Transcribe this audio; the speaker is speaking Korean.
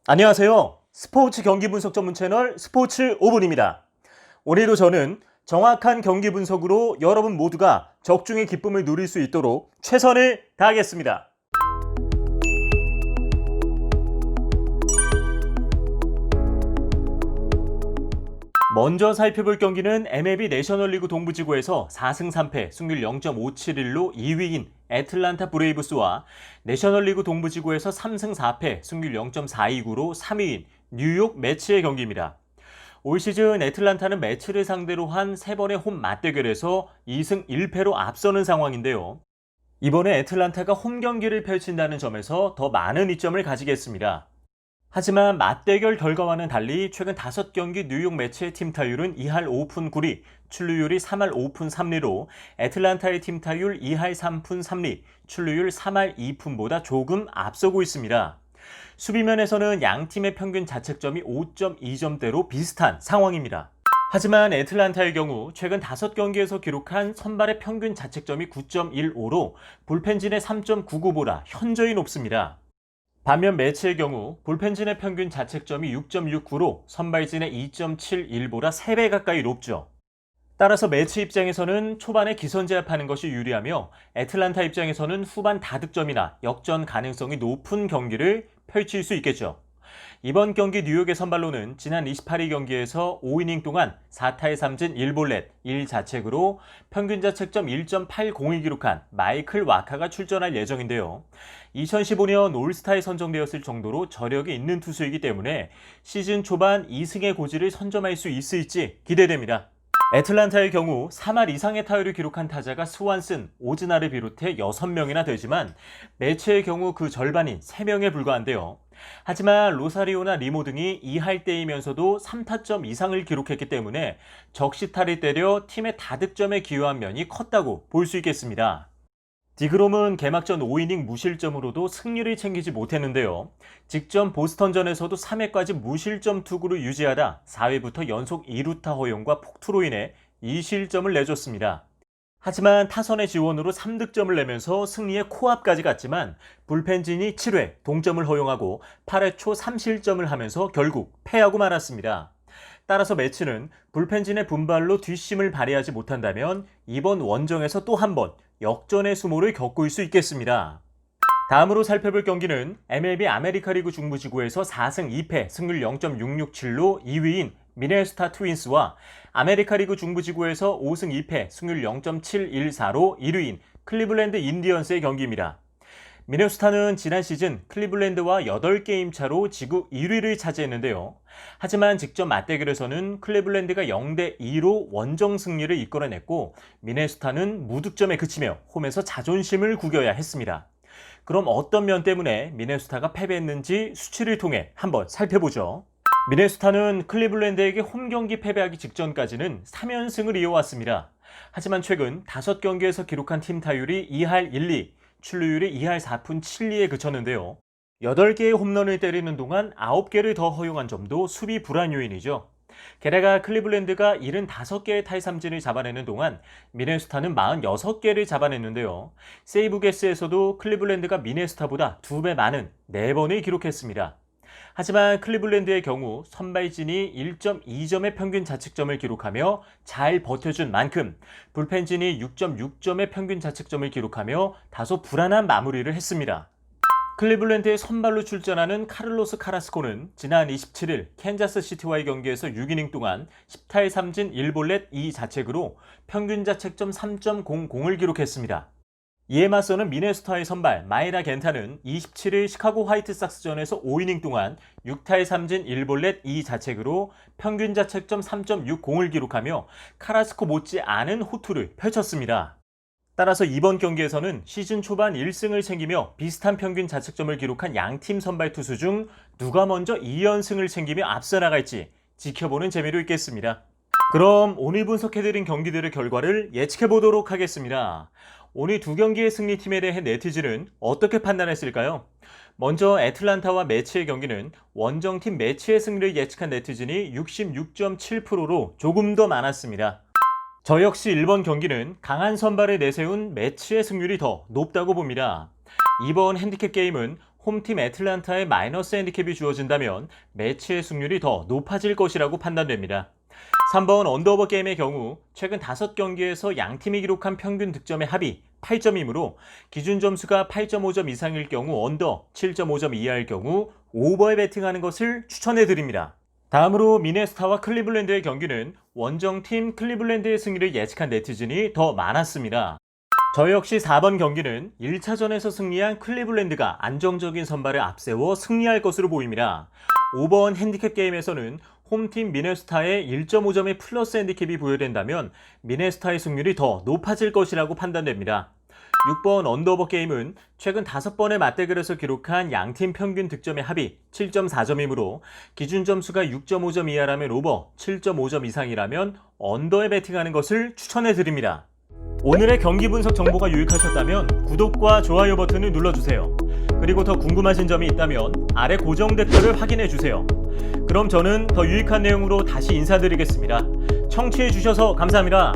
안녕하세요. 스포츠 경기 분석 전문 채널 스포츠 5분입니다. 오늘도 저는 정확한 경기 분석으로 여러분 모두가 적중의 기쁨을 누릴 수 있도록 최선을 다하겠습니다. 먼저 살펴볼 경기는 MLB 내셔널리그 동부지구에서 4승 3패 승률 0.571로 2위인 애틀란타 브레이브스와 내셔널리그 동부지구에서 3승 4패 승률 0.429로 3위인 뉴욕 매츠의 경기입니다. 올 시즌 애틀란타는 매츠를 상대로 한 3번의 홈 맞대결에서 2승 1패로 앞서는 상황인데요. 이번에 애틀란타가 홈 경기를 펼친다는 점에서 더 많은 이점을 가지겠습니다. 하지만 맞대결 결과와는 달리 최근 5경기 뉴욕 매치의 팀 타율은 2할 5푼 9리, 출루율이 3할 5푼 3리로 애틀란타의 팀 타율 2할 3푼 3리, 출루율 3할 2푼보다 조금 앞서고 있습니다. 수비면에서는 양 팀의 평균 자책점이 5.2점대로 비슷한 상황입니다. 하지만 애틀란타의 경우 최근 5경기에서 기록한 선발의 평균 자책점이 9.15로 불펜진의 3.99보다 현저히 높습니다. 반면 매치의 경우 불펜진의 평균 자책점이 6.69로 선발진의 2.71보다 3배 가까이 높죠. 따라서 매치 입장에서는 초반에 기선제압하는 것이 유리하며 애틀란타 입장에서는 후반 다득점이나 역전 가능성이 높은 경기를 펼칠 수 있겠죠. 이번 경기 뉴욕의 선발로는 지난 28일 경기에서 5이닝 동안 4타의 3진 1볼넷 1자책으로 평균 자책점 1.80을 기록한 마이클 와카가 출전할 예정인데요. 2015년 올스타에 선정되었을 정도로 저력이 있는 투수이기 때문에 시즌 초반 2승의 고지를 선점할 수 있을지 기대됩니다. 애틀란타의 경우 3할 이상의 타율을 기록한 타자가 스완슨, 오즈나를 비롯해 6명이나 되지만 매치의 경우 그 절반인 3명에 불과한데요. 하지만 로사리오나 리모 등이 2할대이면서도 3타점 이상을 기록했기 때문에 적시타를 때려 팀의 다득점에 기여한 면이 컸다고 볼 수 있겠습니다. 디그롬은 개막전 5이닝 무실점으로도 승리를 챙기지 못했는데요. 직전 보스턴전에서도 3회까지 무실점 투구를 유지하다 4회부터 연속 2루타 허용과 폭투로 인해 2실점을 내줬습니다. 하지만 타선의 지원으로 3득점을 내면서 승리의 코앞까지 갔지만 불펜진이 7회 동점을 허용하고 8회 초 3실점을 하면서 결국 패하고 말았습니다. 따라서 매치는 불펜진의 분발로 뒷심을 발휘하지 못한다면 이번 원정에서 또 한 번 역전의 수모를 겪을 수 있겠습니다. 다음으로 살펴볼 경기는 MLB 아메리카리그 중부지구에서 4승 2패 승률 0.667로 2위인 미네소타 트윈스와 아메리카리그 중부지구에서 5승 2패 승률 0.714로 1위인 클리블랜드 인디언스의 경기입니다. 미네소타는 지난 시즌 클리블랜드와 8게임 차로 지구 1위를 차지했는데요. 하지만 직전 맞대결에서는 클리블랜드가 0대2로 원정 승리를 이끌어냈고 미네소타는 무득점에 그치며 홈에서 자존심을 구겨야 했습니다. 그럼 어떤 면 때문에 미네소타가 패배했는지 수치를 통해 한번 살펴보죠. 미네소타는 클리블랜드에게 홈 경기 패배하기 직전까지는 3연승을 이어왔습니다. 하지만 최근 5경기에서 기록한 팀 타율이 2할 1리, 출루율이 2할 4푼 7리에 그쳤는데요. 8개의 홈런을 때리는 동안 9개를 더 허용한 점도 수비 불안 요인이죠. 게다가 클리블랜드가 75개의 탈삼진을 잡아내는 동안 미네소타는 46개를 잡아냈는데요. 세이브 개수에서도 클리블랜드가 미네소타보다 2배 많은 4번을 기록했습니다. 하지만 클리블랜드의 경우 선발진이 1.2점의 평균 자책점을 기록하며 잘 버텨준 만큼 불펜진이 6.6점의 평균 자책점을 기록하며 다소 불안한 마무리를 했습니다. 클리블랜드의 선발로 출전하는 카를로스 카라스코는 지난 27일 캔자스시티와의 경기에서 6이닝 동안 10타의 3진 1볼넷 2자책으로 평균 자책점 3.00을 기록했습니다. 이에 맞서는 미네소타의 선발 마이라 겐타는 27일 시카고 화이트삭스전에서 5이닝 동안 6타의 3진 1볼넷 2자책으로 평균 자책점 3.60을 기록하며 카라스코 못지 않은 호투를 펼쳤습니다. 따라서 이번 경기에서는 시즌 초반 1승을 챙기며 비슷한 평균 자책점을 기록한 양팀 선발 투수 중 누가 먼저 2연승을 챙기며 앞서 나갈지 지켜보는 재미로 있겠습니다. 그럼 오늘 분석해드린 경기들의 결과를 예측해보도록 하겠습니다. 오늘 2경기의 승리팀에 대해 네티즌은 어떻게 판단했을까요? 먼저 애틀란타와 매치의 경기는 원정팀 매치의 승리를 예측한 네티즌이 66.7%로 조금 더 많았습니다. 저 역시 1번 경기는 강한 선발을 내세운 매치의 승률이 더 높다고 봅니다. 이번 핸디캡 게임은 홈팀 애틀란타의 마이너스 핸디캡이 주어진다면 매치의 승률이 더 높아질 것이라고 판단됩니다. 3번 언더오버 게임의 경우 최근 5경기에서 양팀이 기록한 평균 득점의 합이 8점이므로 기준 점수가 8.5점 이상일 경우 언더, 7.5점 이하일 경우 오버에 베팅하는 것을 추천해 드립니다. 다음으로 미네소타와 클리블랜드의 경기는 원정팀 클리블랜드의 승리를 예측한 네티즌이 더 많았습니다. 저 역시 4번 경기는 1차전에서 승리한 클리블랜드가 안정적인 선발을 앞세워 승리할 것으로 보입니다. 5번 핸디캡 게임에서는 홈팀 미네소타의 1.5점의 플러스 핸디캡이 부여된다면 미네소타의 승률이 더 높아질 것이라고 판단됩니다. 6번 언더오버 게임은 최근 5번의 맞대결에서 기록한 양팀 평균 득점의 합이 7.4점이므로 기준 점수가 6.5점 이하라면 오버, 7.5점 이상이라면 언더에 베팅하는 것을 추천해 드립니다. 오늘의 경기 분석 정보가 유익하셨다면 구독과 좋아요 버튼을 눌러주세요. 그리고 더 궁금하신 점이 있다면 아래 고정 댓글을 확인해 주세요. 그럼 저는 더 유익한 내용으로 다시 인사드리겠습니다. 청취해 주셔서 감사합니다.